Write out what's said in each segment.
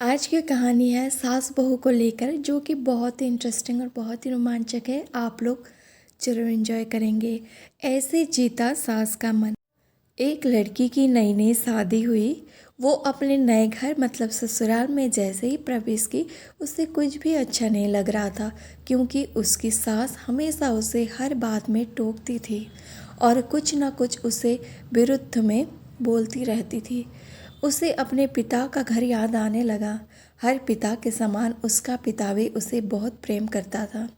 आज की कहानी है सास बहू को लेकर, जो कि बहुत ही इंटरेस्टिंग और बहुत ही रोमांचक है। आप लोग जरूर एंजॉय करेंगे। ऐसे जीता सास का मन। एक लड़की की नई नई शादी हुई। वो अपने नए घर मतलब ससुराल में जैसे ही प्रवेश की, उसे कुछ भी अच्छा नहीं लग रहा था, क्योंकि उसकी सास हमेशा उसे हर बात में टोकती थी और कुछ न कुछ उसे विरुद्ध में बोलती रहती थी। उसे अपने पिता का घर याद आने लगा। हर पिता के समान उसका पिता भी उसे बहुत प्रेम करता था।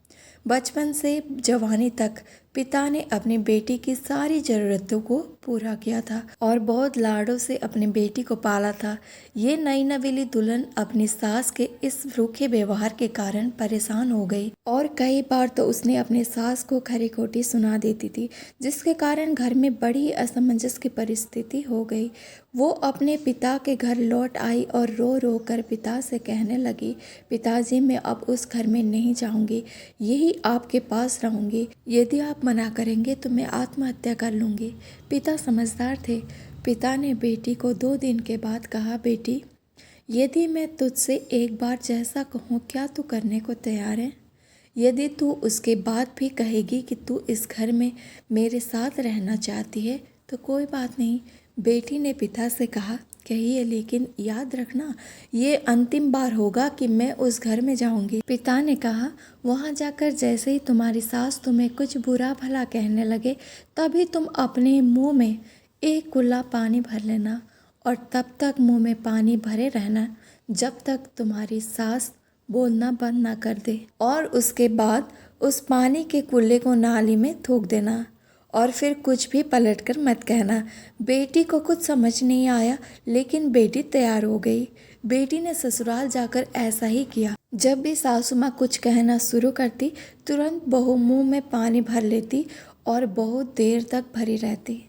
बचपन से जवानी तक पिता ने अपनी बेटी की सारी ज़रूरतों को पूरा किया था और बहुत लाडों से अपनी बेटी को पाला था। ये नई नवेली दुल्हन अपनी सास के इस रूखे व्यवहार के कारण परेशान हो गई और कई बार तो उसने अपने सास को खरी खोटी सुना देती थी, जिसके कारण घर में बड़ी असमंजस की परिस्थिति हो गई। वो अपने पिता के घर लौट आई और रो रो कर पिता से कहने लगी, पिताजी, मैं अब उस घर में नहीं जाऊंगी, यही आपके पास रहूंगी। यदि आप मना करेंगे तो मैं आत्महत्या कर लूंगी। पिता समझदार थे। पिता ने बेटी को 2 दिन के बाद कहा, बेटी, यदि मैं तुझसे एक बार जैसा कहूँ, क्या तू करने को तैयार है? यदि तू उसके बाद भी कहेगी कि तू इस घर में मेरे साथ रहना चाहती है तो कोई बात नहीं। बेटी ने पिता से कहा, कहिए, लेकिन याद रखना, ये अंतिम बार होगा कि मैं उस घर में जाऊंगी। पिता ने कहा, वहां जाकर जैसे ही तुम्हारी सास तुम्हें कुछ बुरा भला कहने लगे, तभी तुम अपने मुंह में एक कुल्ला पानी भर लेना और तब तक मुंह में पानी भरे रहना जब तक तुम्हारी सास बोलना बंद ना कर दे, और उसके बाद उस पानी के कुल्ले को नाली में थूक देना और फिर कुछ भी पलट कर मत कहना। बेटी को कुछ समझ नहीं आया, लेकिन बेटी तैयार हो गई। बेटी ने ससुराल जाकर ऐसा ही किया। जब भी सासू माँ कुछ कहना शुरू करती, तुरंत बहू मुंह में पानी भर लेती और बहुत देर तक भरी रहती।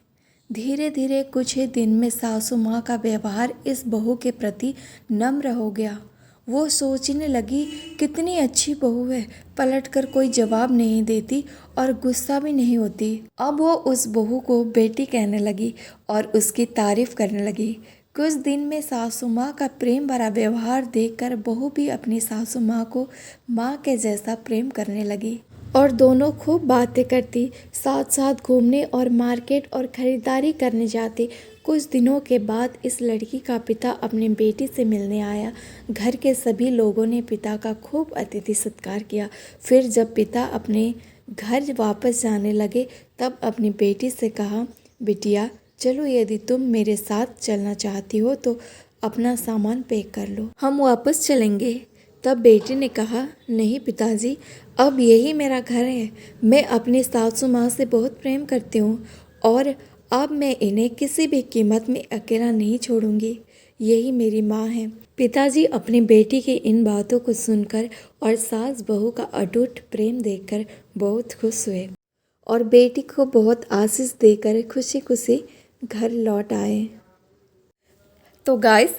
धीरे धीरे कुछ ही दिन में सासू माँ का व्यवहार इस बहू के प्रति नम्र हो गया। वो सोचने लगी, कितनी अच्छी बहू है, पलटकर कोई जवाब नहीं देती और गुस्सा भी नहीं होती। अब वो उस बहू को बेटी कहने लगी और उसकी तारीफ करने लगी। कुछ दिन में सासू माँ का प्रेम भरा व्यवहार देखकर बहू भी अपनी सासू माँ को माँ के जैसा प्रेम करने लगी और दोनों खूब बातें करती, साथ साथ घूमने और मार्केट और खरीदारी करने जाती। कुछ दिनों के बाद इस लड़की का पिता अपनी बेटी से मिलने आया। घर के सभी लोगों ने पिता का खूब अतिथि सत्कार किया। फिर जब पिता अपने घर वापस जाने लगे, तब अपनी बेटी से कहा, बिटिया, चलो, यदि तुम मेरे साथ चलना चाहती हो तो अपना सामान पैक कर लो, हम वापस चलेंगे। तब बेटी ने कहा, नहीं पिताजी, अब यही मेरा घर है। मैं अपनी सासू माँ से बहुत प्रेम करती हूँ और अब मैं इन्हें किसी भी कीमत में अकेला नहीं छोड़ूंगी। यही मेरी माँ है। पिताजी अपनी बेटी की इन बातों को सुनकर और सास बहू का अटूट प्रेम देखकर बहुत खुश हुए और बेटी को बहुत आशीष देकर खुशी खुशी घर लौट आए। तो गाइस,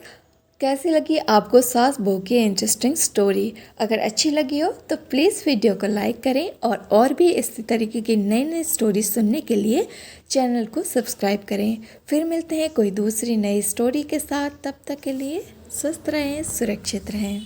कैसी लगी आपको सास बहू की इंटरेस्टिंग स्टोरी? अगर अच्छी लगी हो तो प्लीज़ वीडियो को लाइक करें और भी इस तरीके की नई नई स्टोरी सुनने के लिए चैनल को सब्सक्राइब करें। फिर मिलते हैं कोई दूसरी नई स्टोरी के साथ। तब तक के लिए स्वस्थ रहें, सुरक्षित रहें।